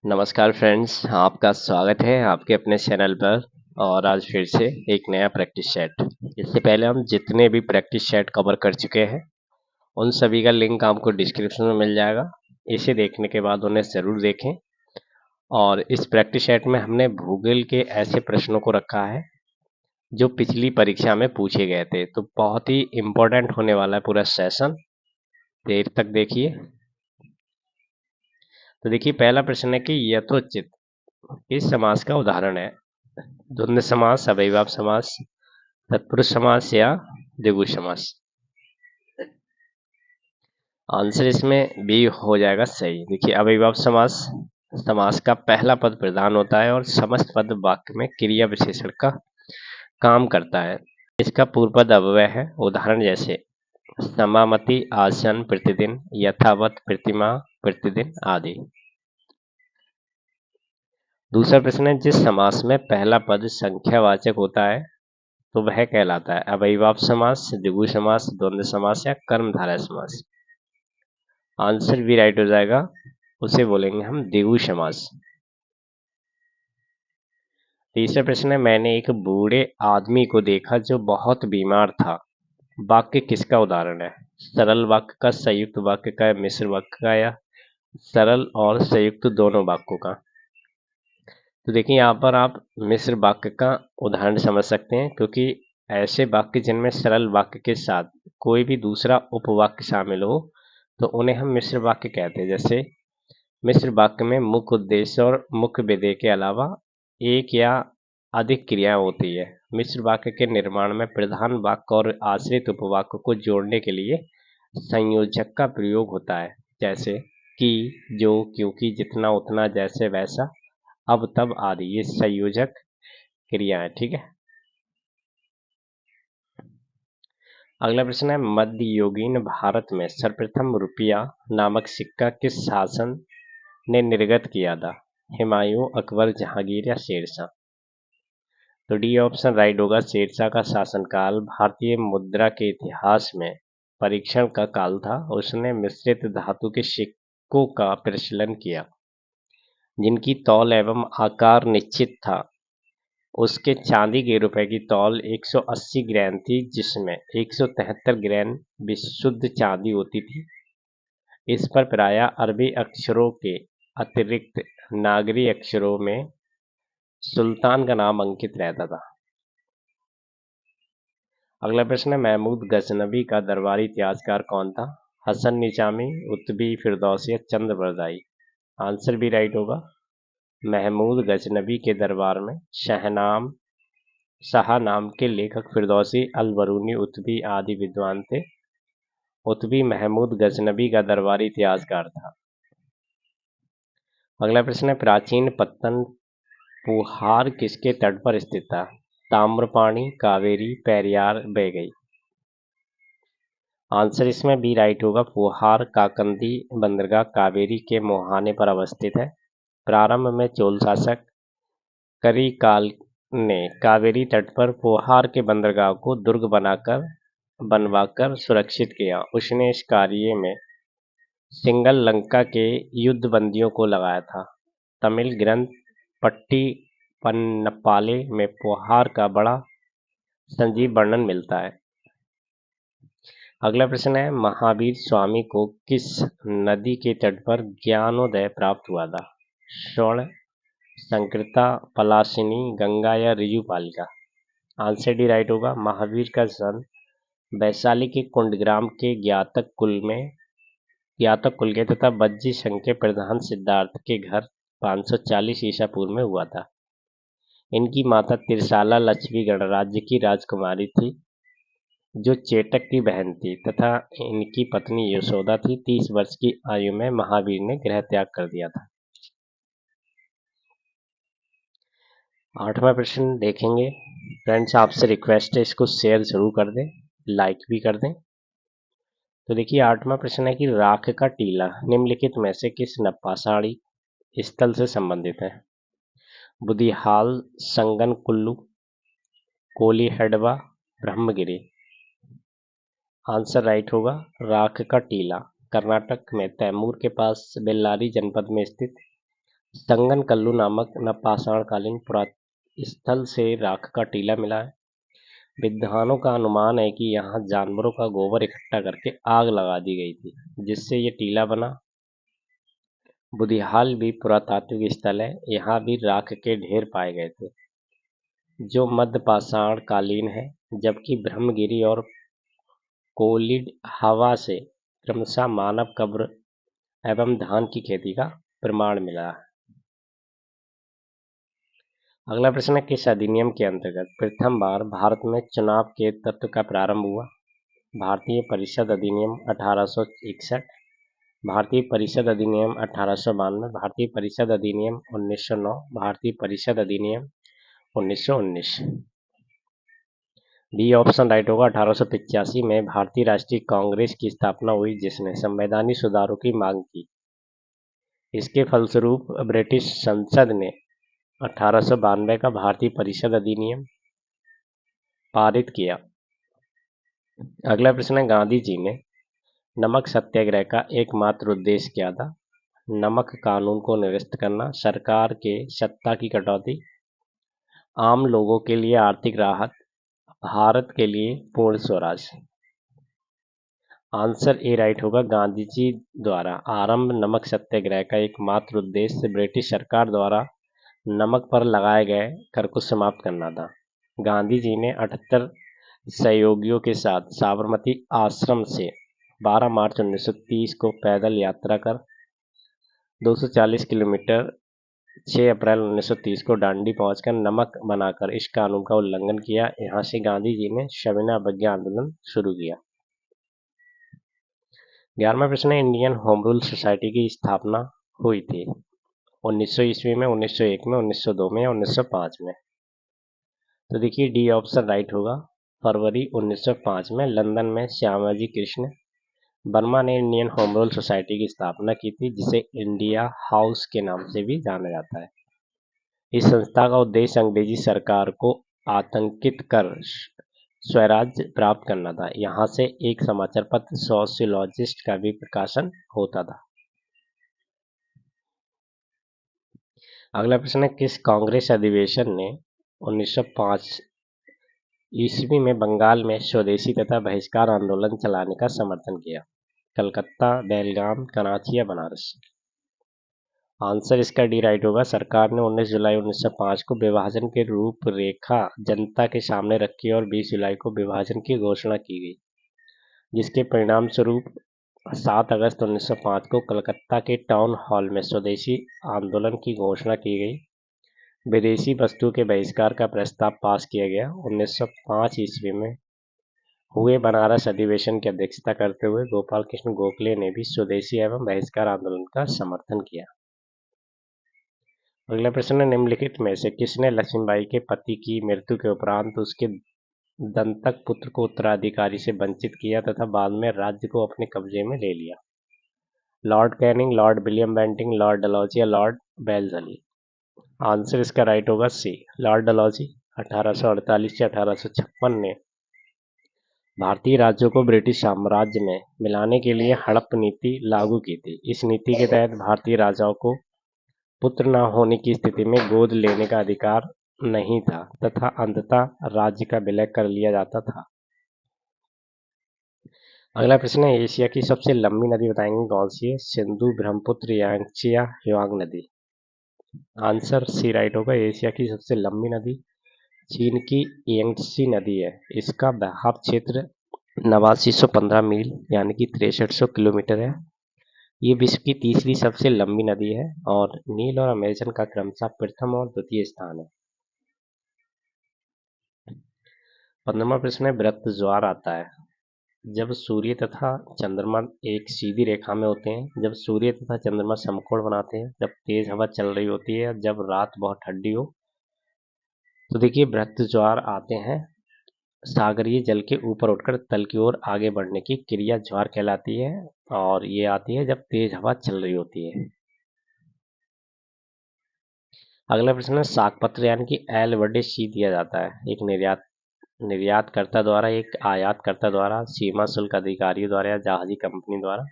नमस्कार फ्रेंड्स, आपका स्वागत है आपके अपने चैनल पर। और आज फिर से एक नया प्रैक्टिस सेट। इससे पहले हम जितने भी प्रैक्टिस सेट कवर कर चुके हैं उन सभी का लिंक आपको डिस्क्रिप्शन में मिल जाएगा। इसे देखने के बाद उन्हें ज़रूर देखें। और इस प्रैक्टिस सेट में हमने भूगोल के ऐसे प्रश्नों को रखा है जो पिछली परीक्षा में पूछे गए थे, तो बहुत ही इम्पोर्टेंट होने वाला है पूरा सेशन। देर तक देखिए। तो देखिए, पहला प्रश्न है कि यथोचित किस समास का उदाहरण है? द्वंद्व समास, अव्ययीभाव समास, तत्पुरुष समास या द्विगु समास। आंसर इसमें बी हो जाएगा सही। देखिए, अव्ययीभाव समास समास का पहला पद प्रधान होता है और समस्त पद वाक्य में क्रिया विशेषण का काम करता है। इसका पूर्व पद अव्यय है। उदाहरण जैसे समामति, आसन, प्रतिदिन, यथावत, प्रतिमा, प्रतिदिन आदि। दूसरा प्रश्न है, जिस समास में पहला पद संख्यावाचक होता है तो वह कहलाता है अव्ययीभाव समास, द्विगु समास, द्वंद्व समास या कर्मधारय समास। आंसर भी राइट हो जाएगा। उसे बोलेंगे हम द्विगु समास। तीसरा प्रश्न है, मैंने एक बूढ़े आदमी को देखा जो बहुत बीमार था। वाक्य किसका उदाहरण है? सरल वाक्य का, संयुक्त वाक्य का, मिश्र वाक्य का या सरल और संयुक्त दोनों वाक्यों का? तो देखिए, यहाँ पर आप मिश्र वाक्य का उदाहरण समझ सकते हैं, क्योंकि ऐसे वाक्य जिनमें सरल वाक्य के साथ कोई भी दूसरा उपवाक्य शामिल हो तो उन्हें हम मिश्र वाक्य कहते हैं। जैसे मिश्र वाक्य में मुख्य उद्देश्य और मुख्य विधेय के अलावा एक या अधिक क्रियाएं होती है। मिश्र वाक्य के निर्माण में प्रधान वाक्य और आश्रित उपवाक्य को जोड़ने के लिए संयोजक का प्रयोग होता है, जैसे कि, जो, क्योंकि, जितना, उतना, जैसे, वैसा, अब, तब आदि। ये संयोजक क्रिया है। ठीक है। अगला प्रश्न है, मध्ययुगीन भारत में सर्वप्रथम रुपया नामक सिक्का किस शासन ने निर्गत किया था? हुमायूं, अकबर, जहांगीर या शेरशाह? तो डी ऑप्शन राइट होगा। शेरशाह का शासनकाल भारतीय मुद्रा के इतिहास में परीक्षण का काल था। उसने मिश्रित धातु के सिक्कों का प्रचलन किया जिनकी तौल एवं आकार निश्चित था। उसके चांदी के रुपए की तौल 180 ग्रैम थी, जिसमें 173 ग्रैम विशुद्ध चांदी होती थी। इस पर प्रायः अरबी अक्षरों के अतिरिक्त नागरी अक्षरों में सुल्तान का नाम अंकित रहता था। अगला प्रश्न है, महमूद गजनबी का दरबारी इतिहासकार कौन था? हसन निजामी, उत्बी, फिरदौसी या चंद्रबरदाई? आंसर भी राइट होगा। महमूद गजनबी के दरबार में शाह नाम के लेखक फिरदौसी, अल-बरूनी, उत्बी आदि विद्वान थे। उत्बी महमूद गजनबी का दरबारी इतिहासकार था। अगला प्रश्न है, प्राचीन पत्तन पुहार किसके तट पर स्थित था? ताम्रपाणी, कावेरी, पेरियार, बैगई? आंसर इसमें बी राइट होगा। पुहार काकंदी बंदरगाह कावेरी के मुहाने पर अवस्थित है। प्रारंभ में चोल शासक करिकाल ने कावेरी तट पर पुहार के बंदरगाह को दुर्ग बनवाकर सुरक्षित किया। उसने इस कार्य में सिंगल लंका के युद्ध बंदियों को लगाया था। तमिल ग्रंथ पट्टी पन्नपाले में पुहार का बड़ा संजीव वर्णन मिलता है। अगला प्रश्न है, महावीर स्वामी को किस नदी के तट पर ज्ञानोदय प्राप्त हुआ था? स्वर्ण, संकृता, पलाशिनी, गंगा या ऋजुपालिका? आंसर डी राइट होगा। महावीर का जन्म वैशाली के कुंडग्राम के ज्ञातक कुल के तथा बज्जी संघ के प्रधान सिद्धार्थ के घर 540 ईसा पूर्व में हुआ था। इनकी माता तिरसाला लक्ष्मी गणराज्य की राजकुमारी थी, जो चेटक की बहन थी, तथा इनकी पत्नी यशोदा थी। 30 वर्ष की आयु में महावीर ने गृह त्याग कर दिया था। 8वां प्रश्न देखेंगे। फ्रेंड्स, आपसे रिक्वेस्ट है, इसको शेयर जरूर कर दें, लाइक भी कर दें। तो देखिए, 8वां प्रश्न है कि राख का टीला निम्नलिखित में से किस नपाषाणी स्थल से संबंधित है? बुदिहाल, संगन कुल्लू, कोली हेडवा, ब्रह्मगिरी? आंसर राइट होगा। राख का टीला कर्नाटक में तैमूर के पास बेल्लारी जनपद में स्थित संगन कल्लू नामक नवपाषाणकालीन पुरास्थल से राख का टीला मिला है। विद्वानों का अनुमान है कि यहाँ जानवरों का गोबर इकट्ठा करके आग लगा दी गई थी, जिससे ये टीला बना। बुधिहाल भी पुरातात्विक स्थल है, यहाँ भी राख के ढेर पाए गए थे, जो मध्यपाषाण कालीन है, जबकि ब्रह्मगिरी और कोलिड हवा से क्रमशः मानव कब्र एवं धान की खेती का प्रमाण मिला है। अगला प्रश्न है, किस अधिनियम के अंतर्गत प्रथम बार भारत में चुनाव के तत्व का प्रारंभ हुआ? भारतीय परिषद अधिनियम 1861, भारतीय परिषद अधिनियम 1892, भारतीय परिषद अधिनियम 1909, भारतीय परिषद अधिनियम 1919। बी ऑप्शन राइट होगा। 1885 में भारतीय राष्ट्रीय कांग्रेस की स्थापना हुई, जिसने संवैधानिक सुधारों की मांग की। इसके फलस्वरूप ब्रिटिश संसद ने 1892 का भारतीय परिषद अधिनियम पारित किया। अगला प्रश्न है, गांधी जी ने नमक सत्याग्रह का एकमात्र उद्देश्य क्या था? नमक कानून को निरस्त करना, सरकार के सत्ता की कटौती, आम लोगों के लिए आर्थिक राहत, भारत के लिए पूर्ण स्वराज। आंसर ए राइट होगा। गांधी जी द्वारा आरंभ नमक सत्याग्रह का एकमात्र उद्देश्य ब्रिटिश सरकार द्वारा नमक पर लगाए गए कर को समाप्त करना था। गांधी जी ने 78 सहयोगियों के साथ साबरमती आश्रम से 12 मार्च 1930 को पैदल यात्रा कर 240 किलोमीटर 6 अप्रैल 1930 को डांडी पहुंचकर नमक बनाकर इस कानून का उल्लंघन किया। यहां से गांधी जी ने सविनय अवज्ञा आंदोलन शुरू किया। 11वां प्रश्न है, इंडियन होम रूल सोसाइटी की स्थापना हुई थी 1900 ईस्वी में, 1901 में, 1902 में या 1905 में? तो देखिए डी ऑप्शन राइट होगा। फरवरी 1905 में लंदन में श्यामाजी कृष्ण वर्मा ने इंडियन होम रूल सोसाइटी की स्थापना की थी, जिसे इंडिया हाउस के नाम से भी जाना जाता है। इस संस्था का उद्देश्य अंग्रेजी सरकार को आतंकित कर स्वराज्य प्राप्त करना था। यहाँ से एक समाचार पत्र सोशियोलॉजिस्ट का भी प्रकाशन होता था। अगला प्रश्न है, किस कांग्रेस अधिवेशन ने 1905 ईस्वी में बंगाल में स्वदेशी तथा बहिष्कार आंदोलन चलाने का समर्थन किया? कलकत्ता, बेलगाम, कराची या बनारस? आंसर इसका डी राइट होगा। सरकार ने 19 जुलाई 1905 को विभाजन की रूपरेखा जनता के सामने रखी और 20 जुलाई को विभाजन की घोषणा की गई, जिसके परिणाम स्वरूप 7 अगस्त 1905 को कलकत्ता के टाउन हॉल में स्वदेशी आंदोलन की घोषणा की गई। विदेशी वस्तुओं के बहिष्कार का प्रस्ताव पास किया गया। 1905 ईस्वी में हुए बनारस अधिवेशन की अध्यक्षता करते हुए गोपाल कृष्ण गोखले ने भी स्वदेशी एवं बहिष्कार आंदोलन का समर्थन किया। अगला प्रश्न है, निम्नलिखित में से किसने लक्ष्मीबाई के पति की मृत्यु के उपरांत उसके दंतक पुत्र को उत्तराधिकारी से वंचित किया तथा बाद में राज्य को अपने कब्जे में ले लिया? Lord Canning, Lord William Bentinck, Lord Dalhousie या लॉर्ड वेल्लेसली? आंसर इसका राइट होगा सी, लॉर्ड डलहौजी। 1848 से 1856 ने भारतीय राज्यों को ब्रिटिश साम्राज्य में मिलाने के लिए हड़प नीति लागू की थी। इस नीति के तहत भारतीय राजाओं को पुत्र न होने की स्थिति में गोद लेने का अधिकार नहीं था तथा अंततः राज्य का विलय कर लिया जाता था। अगला प्रश्न है, एशिया की सबसे लंबी नदी बताएंगे कौन सी है? सिंधु, ब्रह्मपुत्र, यांगत्से या ह्युआंग नदी? आंसर सी राइट होगा। एशिया की सबसे लंबी नदी चीन की यांगत्से नदी है। इसका बहाव क्षेत्र 8915 मील यानी कि 6300 किलोमीटर है। ये विश्व की तीसरी सबसे लंबी नदी है और नील और अमेजन का क्रमशः प्रथम और द्वितीय स्थान है। 15वां प्रश्न है, वृत्त ज्वार आता है जब सूर्य तथा चंद्रमा एक सीधी रेखा में होते हैं, जब सूर्य तथा चंद्रमा समकोण बनाते हैं, जब तेज हवा चल रही होती है, जब रात बहुत ठंडी हो। तो देखिए वृत्त ज्वार आते हैं सागरीय जल के ऊपर उठकर तल की ओर आगे बढ़ने की क्रिया ज्वार कहलाती है और ये आती है जब तेज हवा चल रही होती है। अगला प्रश्न है, सागपत्र यानी कि एल बटे सी दिया जाता है एक निर्यातकर्ता द्वारा, एक आयातकर्ता द्वारा, सीमा शुल्क अधिकारियों द्वारा या जहाजी कंपनी द्वारा?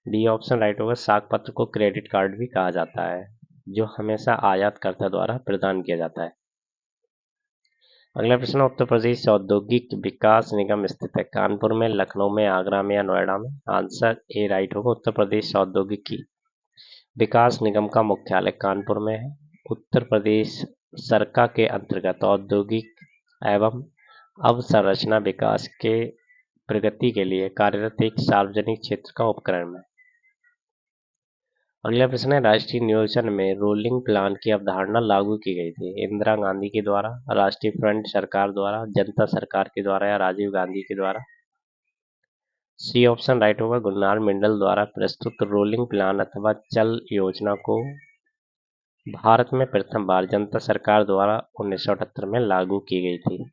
डी ऑप्शन राइट होगा। सागपत्र को क्रेडिट कार्ड भी कहा जाता है। जो हमेशा आयातकर्ता द्वारा प्रदान किया जाता है। अगला प्रश्न, उत्तर प्रदेश औद्योगिक विकास निगम स्थित है कानपुर में, लखनऊ में, आगरा में या नोएडा में? आंसर ए राइट होगा। उत्तर प्रदेश औद्योगिक विकास निगम का मुख्यालय कानपुर में है। उत्तर प्रदेश सरकार के अंतर्गत औद्योगिक एवं अवसंरचना विकास के प्रगति के लिए कार्यरत एक सार्वजनिक क्षेत्र का उपक्रम है। अगला प्रश्न है, राष्ट्रीय नियोजन में रोलिंग प्लान की अवधारणा लागू की गई थी। इंदिरा गांधी के द्वारा, राष्ट्रीय फ्रंट सरकार द्वारा, जनता सरकार के द्वारा या राजीव गांधी के द्वारा? सी ऑप्शन राइट होगा। गुरनार मंडल द्वारा प्रस्तुत रोलिंग प्लान अथवा चल योजना को भारत में प्रथम बार जनता सरकार द्वारा 1978 में लागू की गई थी।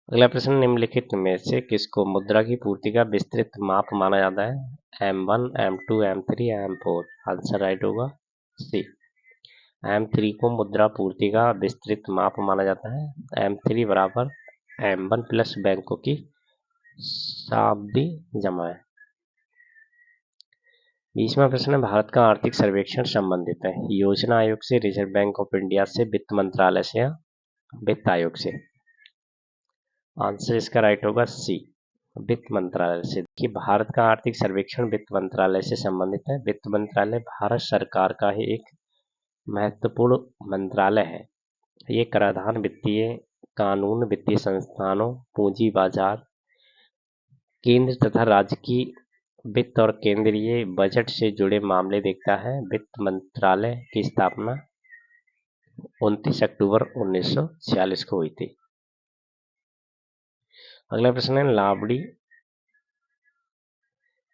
अगला प्रश्न, निम्नलिखित में से किसको मुद्रा की पूर्ति का विस्तृत माप माना जाता है? M1, M2, M3 या M4? आंसर राइट होगा सी। M3 को मुद्रा पूर्ति का विस्तृत माप माना जाता है। M3 बराबर M1 प्लस बैंकों की शाब्दी जमा है। 20वां प्रश्न, भारत का आर्थिक सर्वेक्षण संबंधित है योजना आयोग से, रिजर्व बैंक ऑफ इंडिया से, वित्त मंत्रालय से या वित्त आयोग से? आंसर इसका राइट होगा सी, वित्त मंत्रालय से। कि भारत का आर्थिक सर्वेक्षण वित्त मंत्रालय से संबंधित है। वित्त मंत्रालय भारत सरकार का ही एक महत्वपूर्ण मंत्रालय है। ये कराधान, वित्तीय कानून, वित्तीय संस्थानों, पूंजी बाजार, केंद्र तथा राज्य की वित्त और केंद्रीय बजट से जुड़े मामले देखता है। वित्त मंत्रालय की स्थापना 29 अक्टूबर 1946 को हुई थी। अगला प्रश्न है, लावड़ी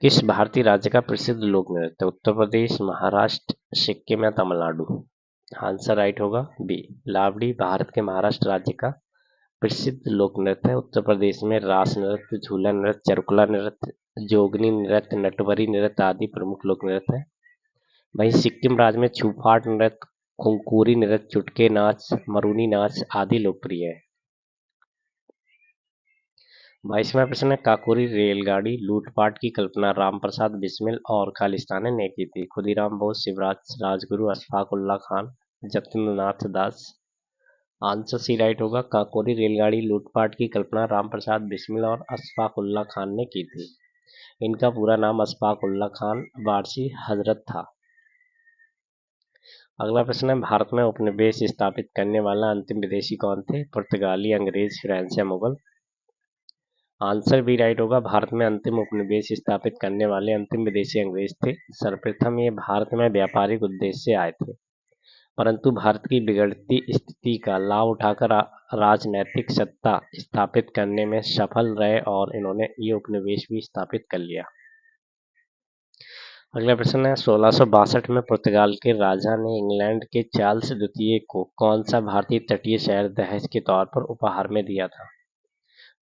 किस भारतीय राज्य का प्रसिद्ध लोक नृत्य? उत्तर प्रदेश, महाराष्ट्र, सिक्किम या तमिलनाडु? आंसर राइट होगा बी, लावड़ी भारत के महाराष्ट्र राज्य का प्रसिद्ध लोक नृत्य है। उत्तर प्रदेश में रास नृत्य, झूला नृत्य, चरुकला नृत्य, जोगनी नृत्य, नटवरी नृत्य आदि प्रमुख लोक नृत्य है। वहीं सिक्किम राज्य में छूफाट नृत्य, खुंकुरी नृत्य, चुटके नाच, मरूनी नाच आदि लोकप्रिय है। 22वां प्रश्न है, काकोरी रेलगाड़ी लूटपाट की कल्पना रामप्रसाद बिस्मिल और खालिस्तानी ने की थी। खुदीराम बोस, शिवराज राजगुरु, अशफाक उल्ला खान, जतींद्रनाथ दास? आंसर सी राइट होगा। काकोरी रेलगाड़ी लूटपाट की कल्पना रामप्रसाद बिस्मिल और अशफाक उल्ला खान ने की थी। इनका पूरा नाम अशफाक उल्ला खान वारसी हजरत था। अगला प्रश्न है, भारत में उपनिवेश स्थापित करने वाला अंतिम विदेशी कौन थे? पुर्तगाली, अंग्रेज, फ्रेंच या मुगल? आंसर भी राइट होगा। भारत में अंतिम उपनिवेश स्थापित करने वाले अंतिम विदेशी अंग्रेज थे। सर्वप्रथम ये भारत में व्यापारिक उद्देश्य से आए थे, परंतु भारत की बिगड़ती स्थिति का लाभ उठाकर राजनैतिक सत्ता स्थापित करने में सफल रहे और इन्होंने ये उपनिवेश भी स्थापित कर लिया। अगला प्रश्न है, 1662 में पुर्तगाल के राजा ने इंग्लैंड के चार्ल्स द्वितीय को कौन सा भारतीय तटीय शहर दहेज के तौर पर उपहार में दिया था?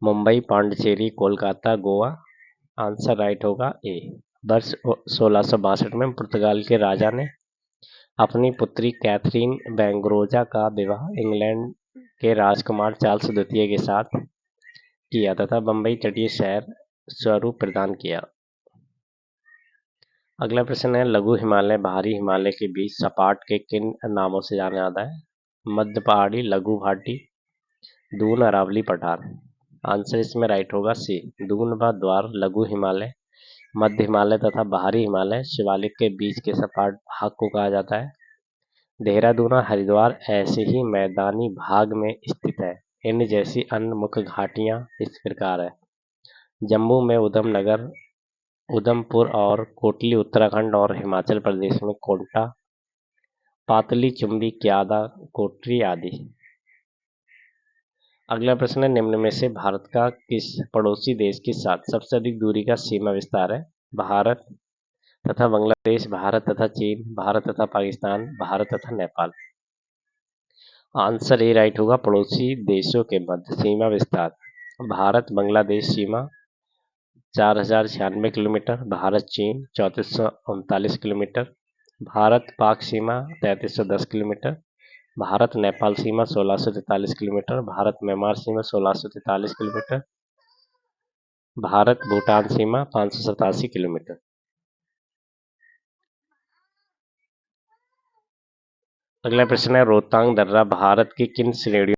मुंबई, पांडिचेरी, कोलकाता, गोवा? आंसर राइट होगा ए। वर्ष 1662 में पुर्तगाल के राजा ने अपनी पुत्री कैथरीन बैंगरोजा का विवाह इंग्लैंड के राजकुमार चार्ल्स द्वितीय के साथ किया तथा बम्बई तटीय शहर स्वरूप प्रदान किया। अगला प्रश्न है, लघु हिमालय भारी हिमालय के बीच सपाट के किन नामों से जाना जाता है? मध्य पहाड़ी, लघु घाटी, दून, अरावली पठार? आंसर इसमें राइट होगा सी, दून व द्वार। लघु हिमालय, मध्य हिमालय तथा बाहरी हिमालय शिवालिक के बीच के सपाट भाग को कहा जाता है। देहरादून और हरिद्वार ऐसे ही मैदानी भाग में स्थित है। इन जैसी अन्य मुख्य घाटियां इस प्रकार है। जम्मू में उधमनगर, उधमपुर और कोटली उत्तराखंड और हिमाचल प्रदेश में कोंटा, पातली चुंबी, क्यादा, कोटरी आदि। अगला प्रश्न है, निम्न में से भारत का किस पड़ोसी देश के साथ सबसे अधिक दूरी का सीमा विस्तार है? भारत तथा बांग्लादेश, भारत तथा चीन, भारत तथा पाकिस्तान, भारत तथा नेपाल? आंसर ए राइट होगा। पड़ोसी देशों के मध्य सीमा विस्तार, भारत बांग्लादेश सीमा 4096 किलोमीटर, भारत चीन 3439 किलोमीटर, भारत पाक सीमा 3310 किलोमीटर, भारत नेपाल सीमा 1643 किलोमीटर, भारत म्यांमार सीमा 1643 किलोमीटर, भारत भूटान सीमा 587 किलोमीटर। अगला प्रश्न है रोहतांग दर्रा भारत की किन श्रेणियों